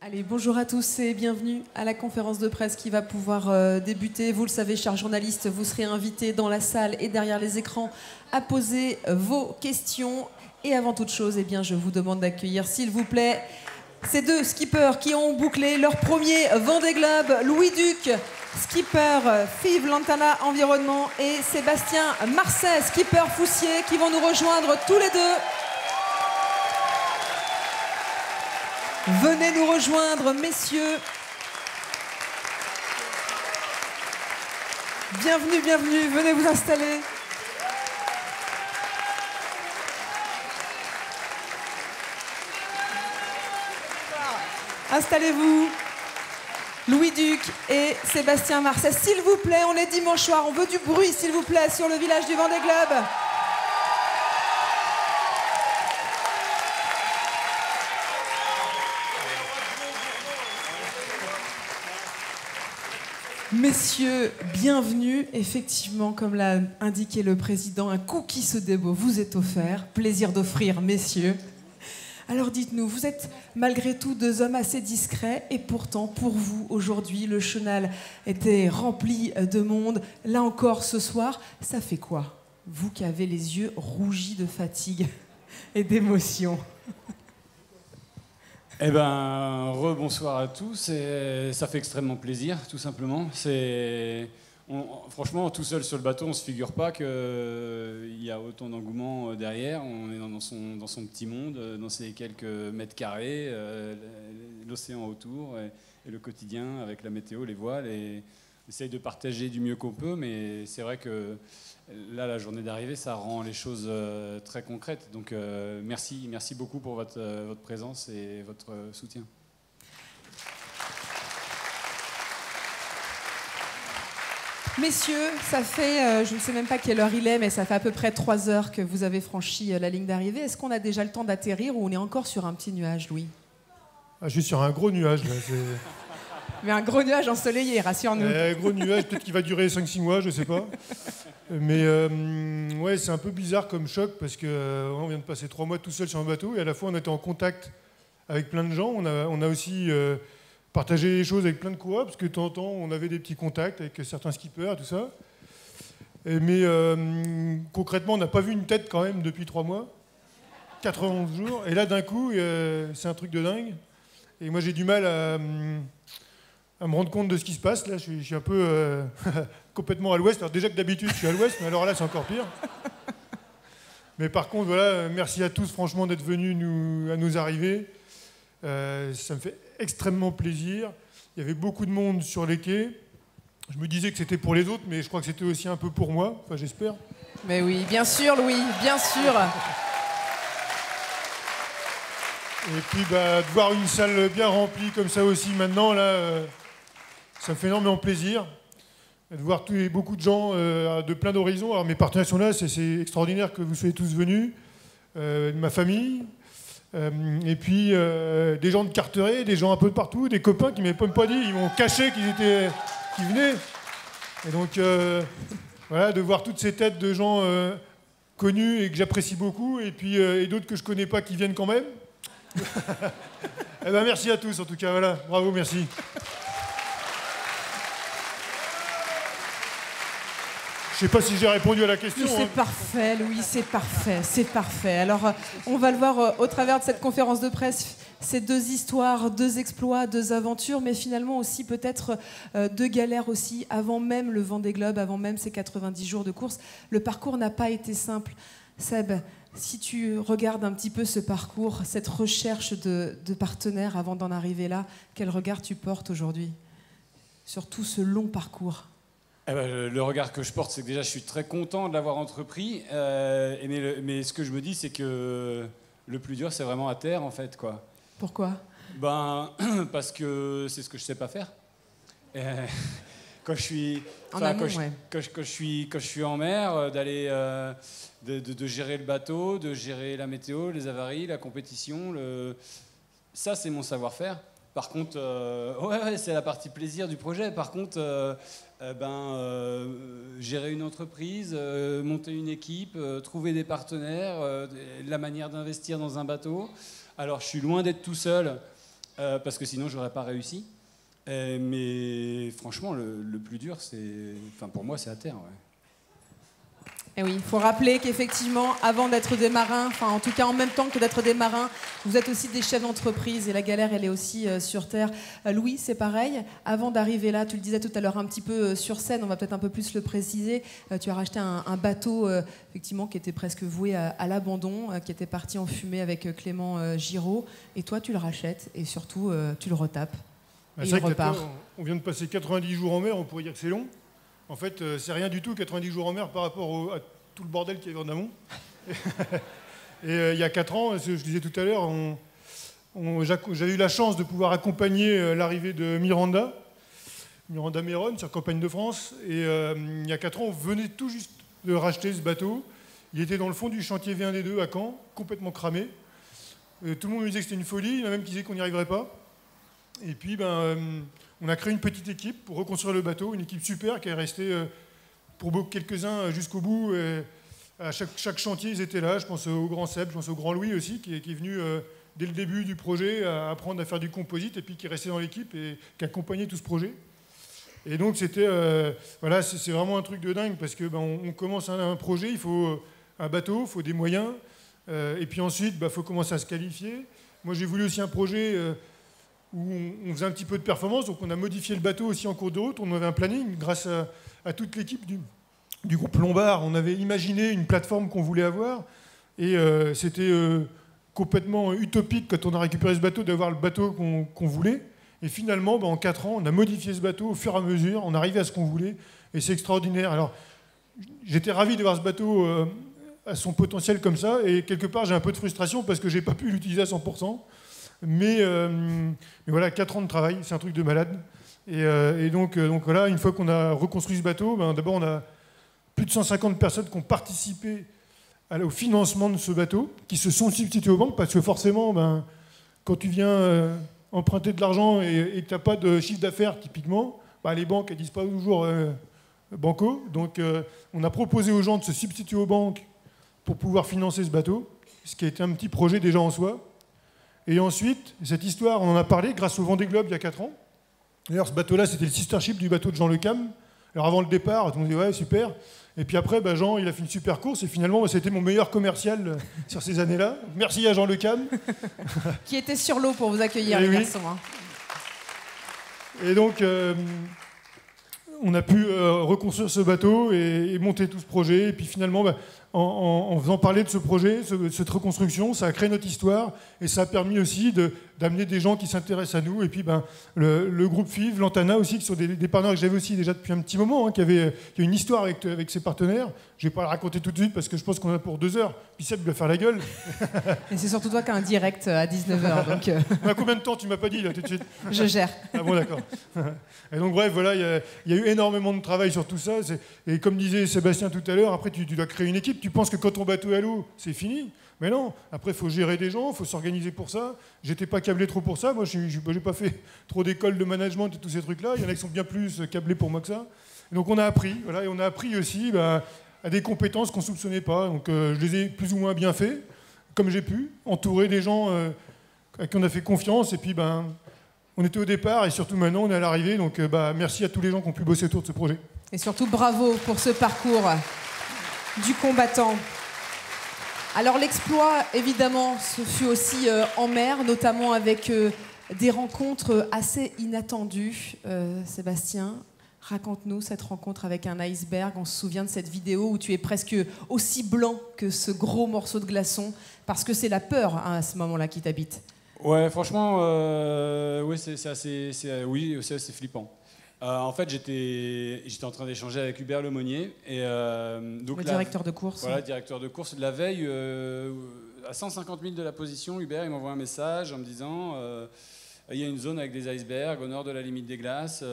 Allez, bonjour à tous et bienvenue à la conférence de presse qui va pouvoir débuter. Vous le savez, chers journalistes, vous serez invités dans la salle et derrière les écrans à poser vos questions. Et avant toute chose, eh bien, je vous demande d'accueillir, s'il vous plaît, ces deux skippers qui ont bouclé leur premier Vendée Globe, Louis Duc, skipper FIV Lantana Environnement, et Sébastien Marcet, skipper Foussier, qui vont nous rejoindre tous les deux. Venez nous rejoindre, messieurs. Bienvenue, bienvenue, venez vous installer. Installez-vous. Louis Duc et Sébastien Marcet, s'il vous plaît, on est dimanche soir, on veut du bruit, s'il vous plaît, sur le village du Vendée Globe. Messieurs, bienvenue. Effectivement, comme l'a indiqué le président, un cookie Sodebo vous est offert. Plaisir d'offrir, messieurs. Alors dites-nous, vous êtes malgré tout deux hommes assez discrets et pourtant, pour vous, aujourd'hui, le chenal était rempli de monde. Là encore, ce soir, ça fait quoi? Vous qui avez les yeux rougis de fatigue et d'émotion. Eh ben, rebonsoir à tous, et ça fait extrêmement plaisir, tout simplement. Franchement, tout seul sur le bateau, on ne se figure pas qu'il y a autant d'engouement derrière. On est dans son petit monde, dans ses quelques mètres carrés, l'océan autour, et le quotidien avec la météo, les voiles. Et on essaye de partager du mieux qu'on peut, mais c'est vrai que là, la journée d'arrivée, ça rend les choses très concrètes. Donc merci beaucoup pour votre présence et votre soutien. Messieurs, ça fait, je ne sais même pas quelle heure il est, mais ça fait à peu près 3 heures que vous avez franchi la ligne d'arrivée. Est-ce qu'on a déjà le temps d'atterrir ou on est encore sur un petit nuage, Louis? Je suis sur un gros nuage, là. Mais un gros nuage ensoleillé, rassure-nous. Un gros nuage, peut-être qu'il va durer 5-6 mois, je ne sais pas. Mais ouais, c'est un peu bizarre comme choc parce qu'on vient de passer 3 mois tout seul sur un bateau et à la fois on était en contact avec plein de gens. On a aussi partagé les choses avec plein de coureurs parce que de temps en temps on avait des petits contacts avec certains skippers et tout ça. Mais concrètement, on n'a pas vu une tête quand même depuis 3 mois, 91 jours. Et là d'un coup, c'est un truc de dingue. Et moi j'ai du mal à me rendre compte de ce qui se passe. Là, je suis un peu complètement à l'ouest. Alors déjà que d'habitude, je suis à l'ouest, mais alors là, c'est encore pire. Mais par contre, voilà, merci à tous, franchement, d'être venus à nous arriver. Ça me fait extrêmement plaisir. Il y avait beaucoup de monde sur les quais. Je me disais que c'était pour les autres, mais je crois que c'était aussi un peu pour moi. Enfin, j'espère. Mais oui, bien sûr, Louis, bien sûr. Et puis, de voir une salle bien remplie comme ça aussi maintenant, là... ça me fait énormément plaisir de voir beaucoup de gens de plein d'horizons. Alors mes partenaires sont là, c'est extraordinaire que vous soyez tous venus, ma famille, et puis des gens de Carteret, des gens un peu de partout, des copains qui ne m'avaient même pas dit, ils m'ont caché qu'ils venaient. Et donc voilà, de voir toutes ces têtes de gens connus et que j'apprécie beaucoup, et puis et d'autres que je ne connais pas qui viennent quand même. Eh ben, merci à tous en tout cas, voilà, bravo, merci. Je ne sais pas si j'ai répondu à la question. C'est parfait, Louis, c'est parfait, c'est parfait. Alors, on va le voir au travers de cette conférence de presse, ces deux histoires, deux exploits, deux aventures, mais finalement aussi peut-être deux galères aussi, avant même le Vendée Globe, avant même ces 90 jours de course. Le parcours n'a pas été simple. Seb, si tu regardes un petit peu ce parcours, cette recherche de partenaires avant d'en arriver là, quel regard tu portes aujourd'hui sur tout ce long parcours? Le regard que je porte, c'est que déjà je suis très content de l'avoir entrepris, mais ce que je me dis, c'est que le plus dur, c'est vraiment à terre, en fait, quoi. Pourquoi? Parce que c'est ce que je sais pas faire. Quand je suis en mer, de gérer le bateau, de gérer la météo, les avaries, la compétition, ça c'est mon savoir-faire. Par contre, ouais, c'est la partie plaisir du projet. Par contre, gérer une entreprise, monter une équipe, trouver des partenaires, la manière d'investir dans un bateau. Alors, je suis loin d'être tout seul. parce que sinon, j'aurais pas réussi. Mais franchement, le plus dur, pour moi, c'est à terre. Ouais. Et oui, il faut rappeler qu'effectivement, avant d'être des marins, enfin en tout cas en même temps que d'être des marins, vous êtes aussi des chefs d'entreprise et la galère, elle est aussi sur Terre. Louis, c'est pareil. Avant d'arriver là, tu le disais tout à l'heure un petit peu sur scène, on va peut-être un peu plus le préciser, tu as racheté un bateau effectivement qui était presque voué à l'abandon, qui était parti en fumée avec Clément Giraud. Et toi, tu le rachètes et surtout, tu le retapes. Et il repart. On vient de passer 90 jours en mer, on pourrait dire que c'est long. En fait, c'est rien du tout, 90 jours en mer par rapport à tout le bordel qu'il y avait en amont. Et il y a 4 ans, je disais tout à l'heure, j'avais eu la chance de pouvoir accompagner l'arrivée de Miranda Meron sur Campagne de France. Et il y a 4 ans, on venait tout juste de racheter ce bateau. Il était dans le fond du chantier V1D2 à Caen, complètement cramé. Tout le monde me disait que c'était une folie, il y en a même qui disaient qu'on n'y arriverait pas. Et puis, on a créé une petite équipe pour reconstruire le bateau, une équipe super qui est restée pour quelques-uns jusqu'au bout. Et à chaque chantier, ils étaient là. Je pense au grand Seb, je pense au grand Louis aussi, qui est venu dès le début du projet à apprendre à faire du composite et puis qui est resté dans l'équipe et qui a accompagné tout ce projet. Et donc, c'était, c'est vraiment un truc de dingue parce que on commence un projet, il faut un bateau, il faut des moyens. Et puis ensuite, il faut commencer à se qualifier. Moi, j'ai voulu aussi un projet où on faisait un petit peu de performance, donc on a modifié le bateau aussi en cours de route. On avait un planning grâce à toute l'équipe du groupe Lombard. On avait imaginé une plateforme qu'on voulait avoir, et c'était complètement utopique quand on a récupéré ce bateau d'avoir le bateau qu'on voulait. Et finalement, en 4 ans, on a modifié ce bateau au fur et à mesure, on arrivait à ce qu'on voulait, et c'est extraordinaire. Alors, j'étais ravi de voir ce bateau à son potentiel comme ça, et quelque part, j'ai un peu de frustration parce que j'ai pas pu l'utiliser à 100%. Mais voilà, 4 ans de travail, c'est un truc de malade. Et donc voilà, une fois qu'on a reconstruit ce bateau, d'abord on a plus de 150 personnes qui ont participé au financement de ce bateau, qui se sont substituées aux banques, parce que forcément, quand tu viens emprunter de l'argent et que tu n'as pas de chiffre d'affaires, typiquement, les banques ne disent pas toujours banco. Donc on a proposé aux gens de se substituer aux banques pour pouvoir financer ce bateau, ce qui a été un petit projet déjà en soi. Et ensuite, cette histoire, on en a parlé grâce au Vendée Globe il y a 4 ans. D'ailleurs, ce bateau-là, c'était le sister ship du bateau de Jean Le Cam. Alors avant le départ, tout le monde dit « ouais, super ». Et puis après, Jean, il a fait une super course. Et finalement, c'était mon meilleur commercial sur ces années-là. Merci à Jean Le Cam. Qui était sur l'eau pour vous accueillir, les garçons. Hein. Et donc, on a pu reconstruire ce bateau et monter tout ce projet. Et puis finalement, en faisant parler de ce projet, cette reconstruction, ça a créé notre histoire et ça a permis aussi d'amener des gens qui s'intéressent à nous. Et puis le groupe FIV, Lantana aussi, qui sont des partenaires que j'avais aussi déjà depuis un petit moment, qui a une histoire avec ses partenaires. Je ne vais pas la raconter tout de suite parce que je pense qu'on en a pour 2 heures. Puis Seb doit faire la gueule. Et c'est surtout toi qui as un direct à 19h. Donc combien de temps tu m'as pas dit là tout de suite? Je gère. Ah bon, d'accord. Et donc bref, voilà, il y a eu énormément de travail sur tout ça. Et comme disait Sébastien tout à l'heure, après tu dois créer une équipe. Tu penses que quand ton bateau est à l'eau, c'est fini. Mais non, après il faut gérer des gens, il faut s'organiser pour ça. J'étais pas câblé trop pour ça. Moi, j'ai pas fait trop d'écoles de management et tous ces trucs-là. Il y en a qui sont bien plus câblés pour moi que ça. Et donc on a appris, et on a appris aussi à des compétences qu'on ne soupçonnait pas. Donc je les ai plus ou moins bien fait, comme j'ai pu, entourer des gens à qui on a fait confiance. Et puis on était au départ et surtout maintenant on est à l'arrivée. Donc merci à tous les gens qui ont pu bosser autour de ce projet. Et surtout bravo pour ce parcours du combattant. Alors l'exploit, évidemment, ce fut aussi en mer, notamment avec des rencontres assez inattendues. Sébastien, raconte-nous cette rencontre avec un iceberg. On se souvient de cette vidéo où tu es presque aussi blanc que ce gros morceau de glaçon, parce que c'est la peur à ce moment-là qui t'habite. Ouais, franchement, oui, c'est assez flippant. En fait, j'étais en train d'échanger avec Hubert Lemonnier. Donc le directeur de course. Voilà, directeur de course. La veille, à 150 000 de la position, Hubert il m'envoie un message en me disant il y a une zone avec des icebergs au nord de la limite des glaces,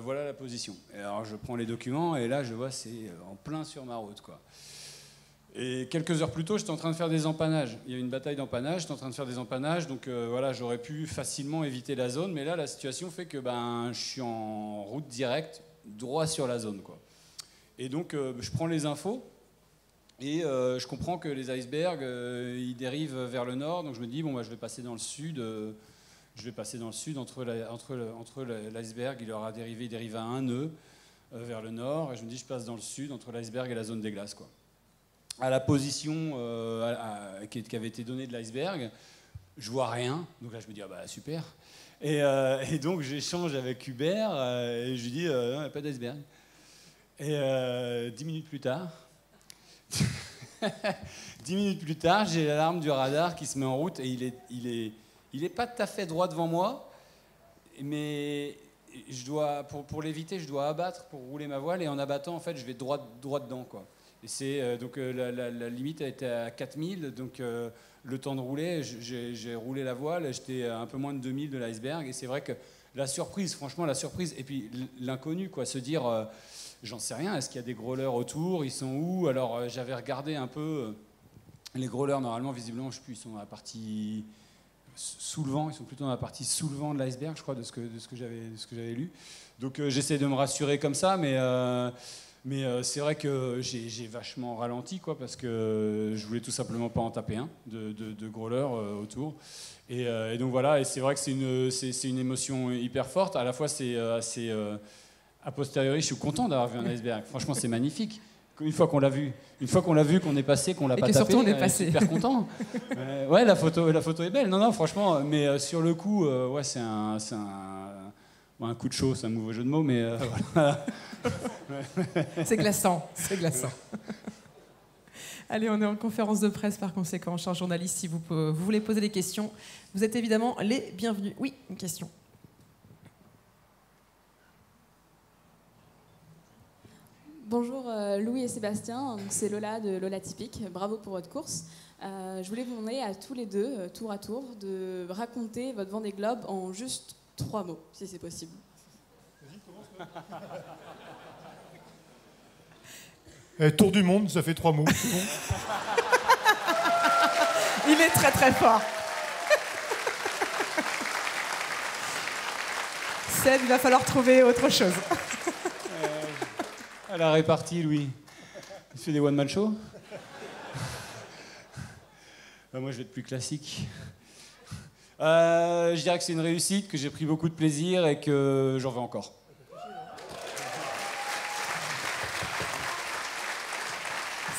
voilà la position. Et alors je prends les documents et là je vois c'est en plein sur ma route, quoi. Et quelques heures plus tôt, j'étais en train de faire des empannages. Il y a eu une bataille d'empannage, j'étais en train de faire des empannages, donc voilà, j'aurais pu facilement éviter la zone, mais là, la situation fait que je suis en route directe, droit sur la zone, quoi. Et donc, je prends les infos, et je comprends que les icebergs, ils dérivent vers le nord, donc je me dis, je vais passer dans le sud, je vais passer dans le sud, entre l'iceberg, il dérive à un nœud vers le nord, et je me dis, je passe dans le sud, entre l'iceberg et la zone des glaces, quoi. À la position qui avait été donnée de l'iceberg, je vois rien, donc là je me dis, ah bah super. Et donc j'échange avec Hubert, et je lui dis, non, il n'y a pas d'iceberg. Et 10 minutes plus tard, 10 minutes plus tard, j'ai l'alarme du radar qui se met en route, et il est pas tout à fait droit devant moi, mais je dois, pour l'éviter, je dois abattre pour rouler ma voile, et en abattant, en fait, je vais droit dedans, quoi. Et c'est donc la limite a été à 4000, donc le temps de rouler, j'ai roulé la voile, j'étais à un peu moins de 2000 de l'iceberg, et c'est vrai que la surprise, franchement la surprise, et puis l'inconnu, quoi, se dire, j'en sais rien, est-ce qu'il y a des growlers autour, ils sont où? Alors j'avais regardé un peu, les growlers normalement, visiblement, je sais plus, ils sont dans la partie sous le vent, ils sont plutôt dans la partie sous le vent de l'iceberg, je crois, de ce que j'avais lu. Donc j'essaie de me rassurer comme ça, mais c'est vrai que j'ai vachement ralenti, quoi, parce que je voulais tout simplement pas en taper un de growler autour. Et donc voilà, et c'est vrai que c'est une émotion hyper forte. À la fois, c'est assez a posteriori, je suis content d'avoir vu un iceberg. Franchement, c'est magnifique. Une fois qu'on l'a vu, qu'on est passé, qu'on l'a pas tapé, surtout on est passé. Super content. Ouais, la photo est belle. Non, franchement, mais sur le coup, ouais, c'est un coup de chaud, c'est un mauvais jeu de mots, mais voilà. C'est glaçant, c'est glaçant. Allez, on est en conférence de presse par conséquent. Chers journalistes, si vous voulez poser des questions, vous êtes évidemment les bienvenus. Oui, une question. Bonjour Louis et Sébastien, c'est Lola de Lola Typique. Bravo pour votre course. Je voulais vous demander à tous les deux, tour à tour, de raconter votre Vendée Globe en juste 3 mots, si c'est possible. Vas-y, commence. Tour du monde, ça fait 3 mots. C'est bon. Il est très très fort. Seb, il va falloir trouver autre chose. À la répartie, Louis. Tu fais des one-man shows? Moi, je vais être plus classique. Je dirais que c'est une réussite, que j'ai pris beaucoup de plaisir et que j'en veux encore.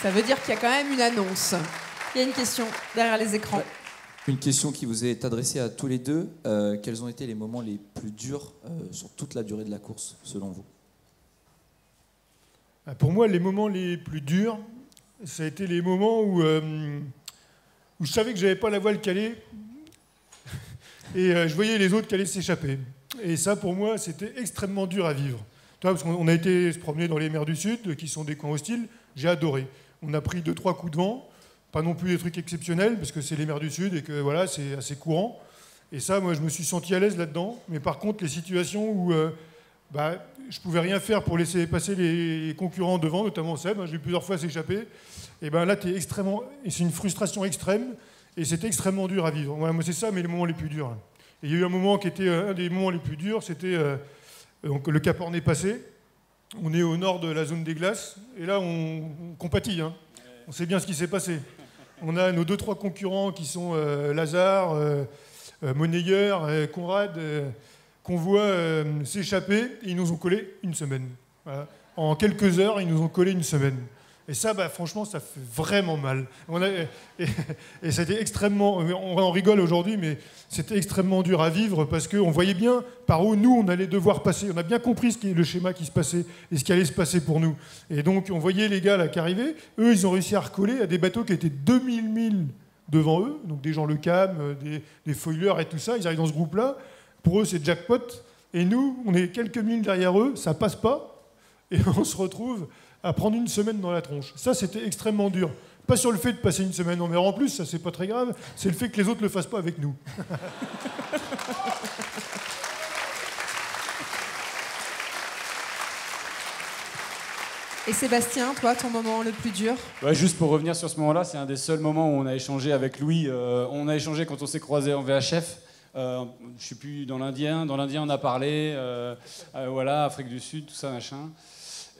Ça veut dire qu'il y a quand même une annonce. Il y a une question derrière les écrans. Une question qui vous est adressée à tous les deux. Quels ont été les moments les plus durs sur toute la durée de la course, selon vous? Pour moi, les moments les plus durs, ça a été les moments où je savais que j'avais pas la voile calée et je voyais les autres qui allaient s'échapper. Et ça, pour moi, c'était extrêmement dur à vivre. Parce qu'on a été se promener dans les mers du Sud, qui sont des coins hostiles. J'ai adoré. On a pris 2-3 coups de vent, pas non plus des trucs exceptionnels, parce que c'est les mers du Sud et que voilà, c'est assez courant. Et ça, moi, je me suis senti à l'aise là-dedans. Mais par contre, les situations où je pouvais rien faire pour laisser passer les concurrents devant, notamment Seb, j'ai eu plusieurs fois s'échapper. Et ben là, c'est une frustration extrême, et c'est extrêmement dur à vivre. Voilà, moi, c'est ça, mais les moments les plus durs. Et il y a eu un moment qui était un des moments les plus durs, c'était donc le Cap Horn est passé. On est au nord de la zone des glaces, et là, on compatit. Hein. On sait bien ce qui s'est passé. On a nos 2-3 concurrents qui sont Lazare, Monnayeur, Conrad, qu'on voit s'échapper, et ils nous ont collé une semaine. Voilà. En quelques heures, ils nous ont collé une semaine. Et ça, franchement, ça fait vraiment mal. Et c'était extrêmement... On en rigole aujourd'hui, mais c'était extrêmement dur à vivre parce qu'on voyait bien par où nous, on allait devoir passer. On a bien compris le schéma qui se passait et ce qui allait se passer pour nous. Et donc, on voyait les gars là qui arrivaient. Eux, ils ont réussi à recoller à des bateaux qui étaient 2000 milles devant eux. Donc des gens Le Cam, des foilers et tout ça. Ils arrivent dans ce groupe-là. Pour eux, c'est jackpot. Et nous, on est quelques milles derrière eux. Ça passe pas. Et on se retrouve à prendre une semaine dans la tronche. Ça, c'était extrêmement dur. Pas sur le fait de passer une semaine en mer en plus, ça, c'est pas très grave. C'est le fait que les autres le fassent pas avec nous. Et Sébastien, toi, ton moment le plus dur? Juste pour revenir sur ce moment-là, c'est un des seuls moments où on a échangé avec Louis. On a échangé quand on s'est croisés en VHF. Je sais plus, dans l'Indien. Dans l'Indien, on a parlé. Voilà, Afrique du Sud, tout ça, machin.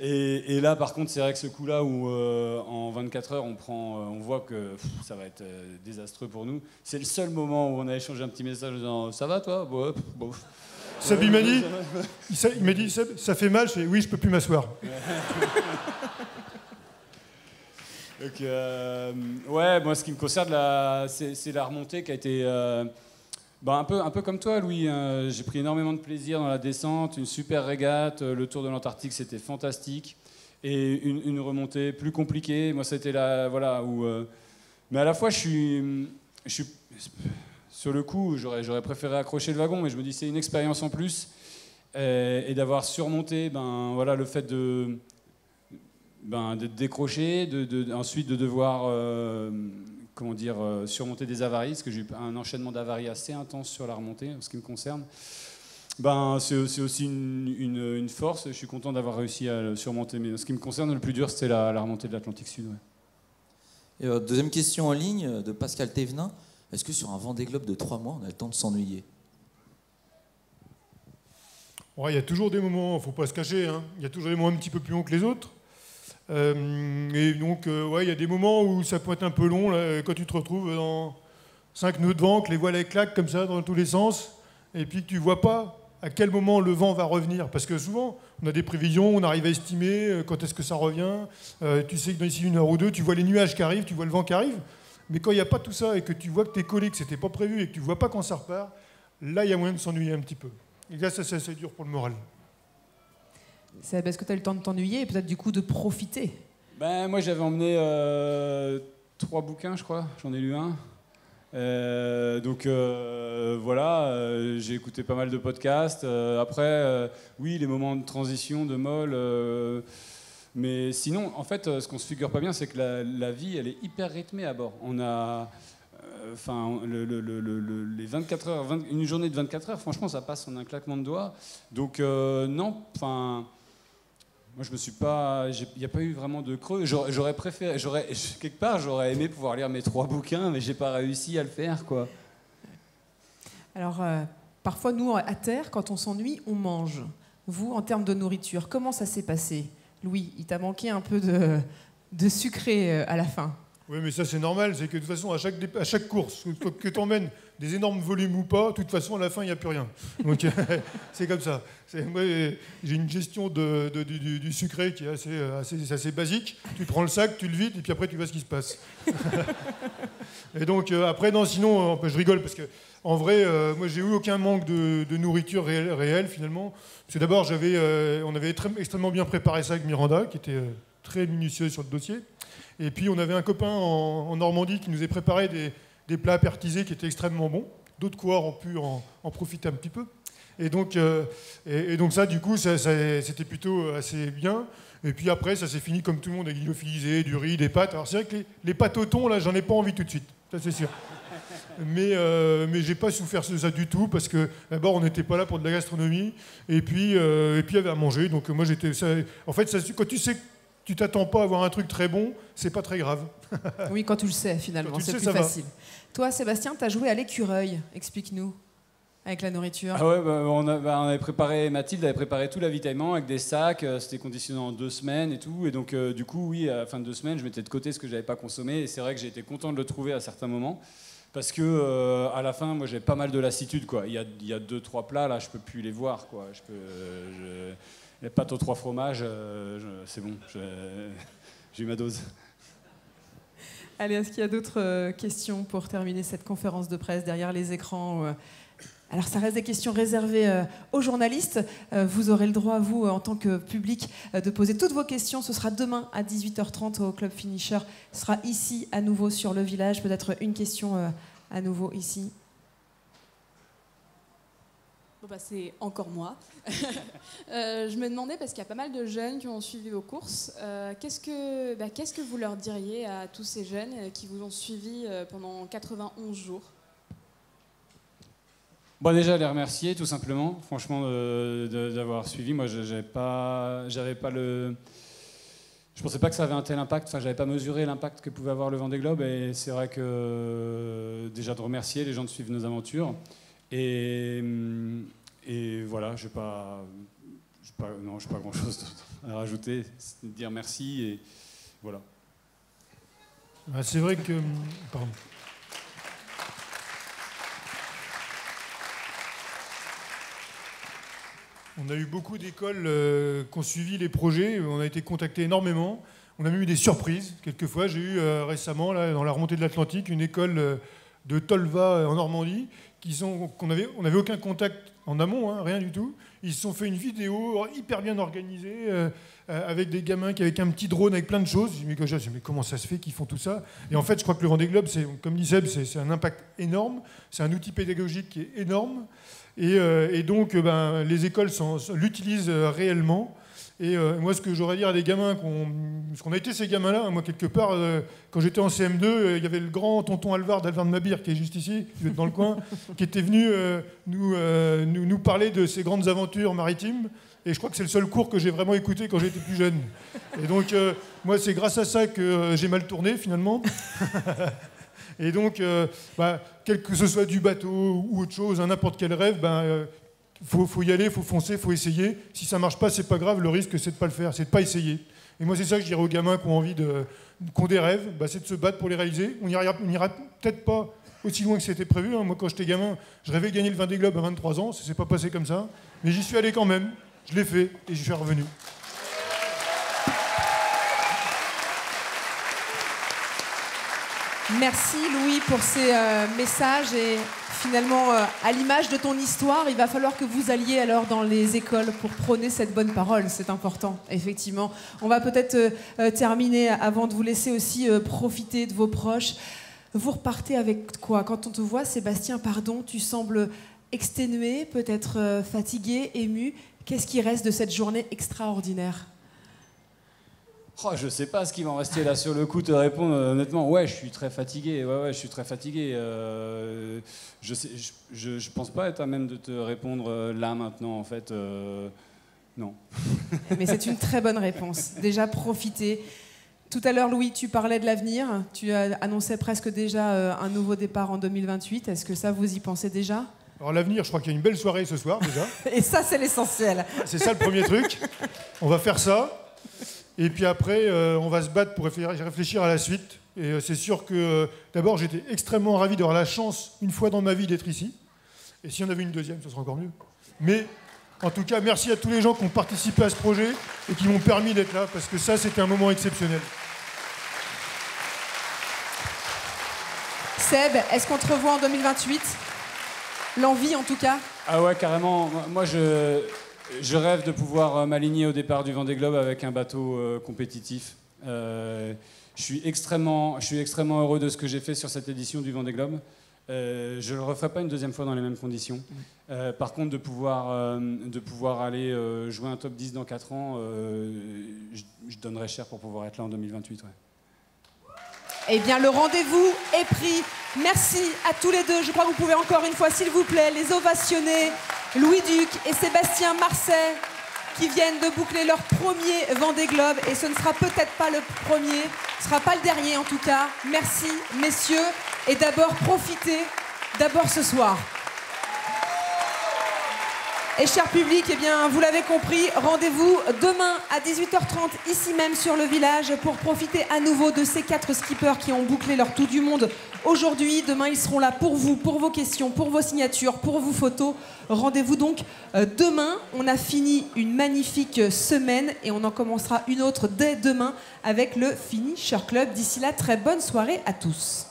Et là, par contre, c'est vrai que ce coup-là où en 24 heures, on voit que ça va être désastreux pour nous. C'est le seul moment où on a échangé un petit message en disant « Ça va, toi ?» Bon. Seb, il m'a dit, Seb, ça fait mal. Je fais, oui, je peux plus m'asseoir. Donc, ouais, moi, ce qui me concerne, c'est la remontée qui a été un peu comme toi, Louis. Hein. J'ai pris énormément de plaisir dans la descente, une super régate. Le Tour de l'Antarctique, c'était fantastique. Et une remontée plus compliquée. Moi, c'était là, voilà, où... mais à la fois, je suis sur le coup, j'aurais préféré accrocher le wagon, mais je me dis c'est une expérience en plus. Et d'avoir surmonté voilà, le fait d'être décroché, ensuite de devoir surmonter des avaries, parce que j'ai eu un enchaînement d'avaries assez intense sur la remontée, en ce qui me concerne. C'est aussi une force, je suis content d'avoir réussi à le surmonter, mais en ce qui me concerne, le plus dur, c'était la remontée de l'Atlantique Sud. Ouais. Et, deuxième question en ligne de Pascal Thévenin. Est-ce que sur un Vendée Globe de 3 mois, on a le temps de s'ennuyer ? Il y a toujours des moments, il ne faut pas se cacher, hein. Il y a toujours des moments un petit peu plus longs que les autres. Et donc, il y a des moments où ça peut être un peu long, là, quand tu te retrouves dans 5 nœuds de vent, que les voiles claquent comme ça dans tous les sens, et puis que tu ne vois pas à quel moment le vent va revenir. Parce que souvent, on a des prévisions, on arrive à estimer quand est-ce que ça revient. Tu sais que d'ici 1 heure ou 2, tu vois les nuages qui arrivent, tu vois le vent qui arrive. Mais quand il n'y a pas tout ça et que tu vois que tu es collé, que ce n'était pas prévu et que tu ne vois pas quand ça repart, là, il y a moyen de s'ennuyer un petit peu. Et là, ça, c'est assez dur pour le moral. C'est parce que tu as eu le temps de t'ennuyer et peut-être du coup de profiter. Moi, j'avais emmené 3 bouquins, je crois. J'en ai lu un. Voilà, j'ai écouté pas mal de podcasts. Après, oui, les moments de transition, de molle... mais sinon, en fait, ce qu'on se figure pas bien, c'est que la vie, elle est hyper rythmée à bord. On a, les 24 heures, une journée de 24 heures, franchement, ça passe en un claquement de doigts. Donc non, moi je me suis pas, il n'y a pas eu vraiment de creux. J'aurais préféré, quelque part, j'aurais aimé pouvoir lire mes 3 bouquins, mais j'ai pas réussi à le faire, quoi. Alors, parfois, nous, à terre, quand on s'ennuie, on mange. Vous, en termes de nourriture, comment ça s'est passé ? Louis, il t'a manqué un peu de sucré à la fin. Oui, mais ça c'est normal, c'est que de toute façon, à chaque course, que tu emmènes des énormes volumes ou pas, de toute façon, à la fin, il n'y a plus rien. Donc c'est comme ça. Moi, j'ai une gestion du sucré qui est assez basique. Tu prends le sac, tu le vides, et puis après, tu vois ce qui se passe. Et donc, après, non, sinon, je rigole, parce que en vrai, moi, j'ai eu aucun manque de nourriture réelle, finalement. Parce que d'abord, on avait extrêmement bien préparé ça avec Miranda, qui était très minutieuse sur le dossier. Et puis, on avait un copain en Normandie qui nous a préparé des plats apertisés qui étaient extrêmement bons. D'autres coureurs ont pu en profiter un petit peu. Et donc ça, du coup, c'était plutôt assez bien. Et puis après, ça s'est fini comme tout le monde, avec du lyophilisé, du riz, des pâtes. Alors c'est vrai que les pâtes au thon, là, j'en ai pas envie tout de suite. Ça, c'est sûr. Mais j'ai pas souffert de ça du tout, parce que d'abord, on n'était pas là pour de la gastronomie. Et puis, il y avait à manger. Donc moi, en fait, quand tu sais que tu t'attends pas à avoir un truc très bon, c'est pas très grave. Oui, quand tu le sais, finalement, c'est plus facile. Toi, Sébastien, tu as joué à l'écureuil. Explique-nous, avec la nourriture. Ah ouais, on avait préparé, Mathilde avait préparé tout l'avitaillement avec des sacs, c'était conditionné en 2 semaines et tout. Et donc, du coup, oui, à la fin de 2 semaines, je mettais de côté ce que j'avais pas consommé. Et c'est vrai que j'ai été content de le trouver à certains moments. Parce que à la fin, moi, j'ai pas mal de lassitude, quoi. Il y a 2-3 plats, là, je peux plus les voir, quoi. Les pâtes aux 3 fromages, c'est bon, j'ai eu ma dose. Allez, est-ce qu'il y a d'autres questions pour terminer cette conférence de presse derrière les écrans ? Alors, ça reste des questions réservées aux journalistes. Vous aurez le droit, vous, en tant que public, de poser toutes vos questions. Ce sera demain à 18h30 au Club Finisher. Ce sera ici, à nouveau, sur le village. Peut-être une question à nouveau ici. Bon, c'est encore moi. Je me demandais, parce qu'il y a pas mal de jeunes qui ont suivi vos courses, qu'est-ce que vous leur diriez à tous ces jeunes qui vous ont suivi pendant 91 jours ? Déjà, les remercier, tout simplement, franchement, d'avoir suivi. Moi, j'avais pas le... Je pensais pas que ça avait un tel impact, j'avais pas mesuré l'impact que pouvait avoir le Vendée Globe, et c'est vrai que, déjà, de remercier les gens de suivre nos aventures. Et voilà, Non, je n'ai pas grand-chose à rajouter. C'est de dire merci et voilà. Ah, c'est vrai que... Pardon. On a eu beaucoup d'écoles qui ont suivi les projets. On a été contactés énormément. On a même eu des surprises. Quelquefois, j'ai eu récemment, là, dans la remontée de l'Atlantique, une école de Tolva en Normandie, on n'avait aucun contact en amont, hein, rien du tout. Ils se sont fait une vidéo hyper bien organisée, avec des gamins avec un petit drone, avec plein de choses. Je me dis, mais comment ça se fait qu'ils font tout ça? Et en fait, je crois que le Vendée Globe, comme dit Seb, c'est un impact énorme. C'est un outil pédagogique qui est énorme. Et donc, les écoles l'utilisent réellement. Et moi, ce que j'aurais à dire à des gamins, parce qu'on a été ces gamins-là, moi, quelque part, quand j'étais en CM2, il y avait le grand tonton Alvard de Mabir, qui est juste ici, qui est dans le coin, qui était venu nous parler de ses grandes aventures maritimes. Et je crois que c'est le seul cours que j'ai vraiment écouté quand j'étais plus jeune. Et donc, moi, c'est grâce à ça que j'ai mal tourné, finalement. Et donc, quel que ce soit du bateau ou autre chose, n'importe quel rêve, faut y aller, il faut foncer, il faut essayer. Si ça ne marche pas, c'est pas grave, le risque, c'est de ne pas le faire, c'est de ne pas essayer. Et moi, c'est ça que je dirais aux gamins qui ont envie qui ont des rêves, c'est de se battre pour les réaliser. On n'ira peut-être pas aussi loin que c'était prévu. Hein. Moi, quand j'étais gamin, je rêvais de gagner le Vendée Globe à 23 ans, ça ne s'est pas passé comme ça. Mais j'y suis allé quand même, je l'ai fait et je suis revenu. Merci Louis pour ces messages et finalement à l'image de ton histoire, il va falloir que vous alliez alors dans les écoles pour prôner cette bonne parole, c'est important, effectivement. On va peut-être terminer avant de vous laisser aussi profiter de vos proches. Vous repartez avec quoi? Quand on te voit, Sébastien, pardon, tu sembles exténué, peut-être fatigué, ému. Qu'est-ce qui reste de cette journée extraordinaire? Oh, je sais pas ce qui va en rester là sur le coup, te répondre honnêtement. Ouais, je suis très fatigué. Ouais, je suis très fatigué. Je pense pas être à même de te répondre là maintenant, en fait. Non. Mais c'est une très bonne réponse. Déjà, profitez. Tout à l'heure, Louis, tu parlais de l'avenir. Tu annonçais presque déjà un nouveau départ en 2028. Est-ce que ça, vous y pensez déjà? Alors l'avenir, je crois qu'il y a une belle soirée ce soir déjà. Et ça, c'est l'essentiel. C'est ça le premier truc. On va faire ça. Et puis après, on va se battre pour réfléchir à la suite. Et c'est sûr que, d'abord, j'étais extrêmement ravi d'avoir la chance, une fois dans ma vie, d'être ici. Et si on avait une deuxième, ce serait encore mieux. Mais, en tout cas, merci à tous les gens qui ont participé à ce projet et qui m'ont permis d'être là, parce que ça, c'était un moment exceptionnel. Seb, est-ce qu'on te revoit en 2028? L'envie, en tout cas? Ah ouais, carrément. Moi, je rêve de pouvoir m'aligner au départ du Vendée Globe avec un bateau compétitif. Je suis extrêmement heureux de ce que j'ai fait sur cette édition du Vendée Globe. Je ne le referai pas une deuxième fois dans les mêmes conditions. Par contre, de pouvoir aller jouer un top 10 dans 4 ans, je donnerais cher pour pouvoir être là en 2028. Ouais. Eh bien, le rendez-vous est pris. Merci à tous les deux. Je crois que vous pouvez encore une fois, s'il vous plaît, les ovationner. Louis Duc et Sébastien Marcet qui viennent de boucler leur premier Vendée Globe. Et ce ne sera peut-être pas le premier, ce ne sera pas le dernier en tout cas. Merci, messieurs. Et d'abord, profitez, d'abord ce soir. Et cher public, eh bien, vous l'avez compris, rendez-vous demain à 18h30 ici même sur le village pour profiter à nouveau de ces 4 skippers qui ont bouclé leur tour du monde aujourd'hui. Demain, ils seront là pour vous, pour vos questions, pour vos signatures, pour vos photos. Rendez-vous donc demain. On a fini une magnifique semaine et on en commencera une autre dès demain avec le Finisher Club. D'ici là, très bonne soirée à tous.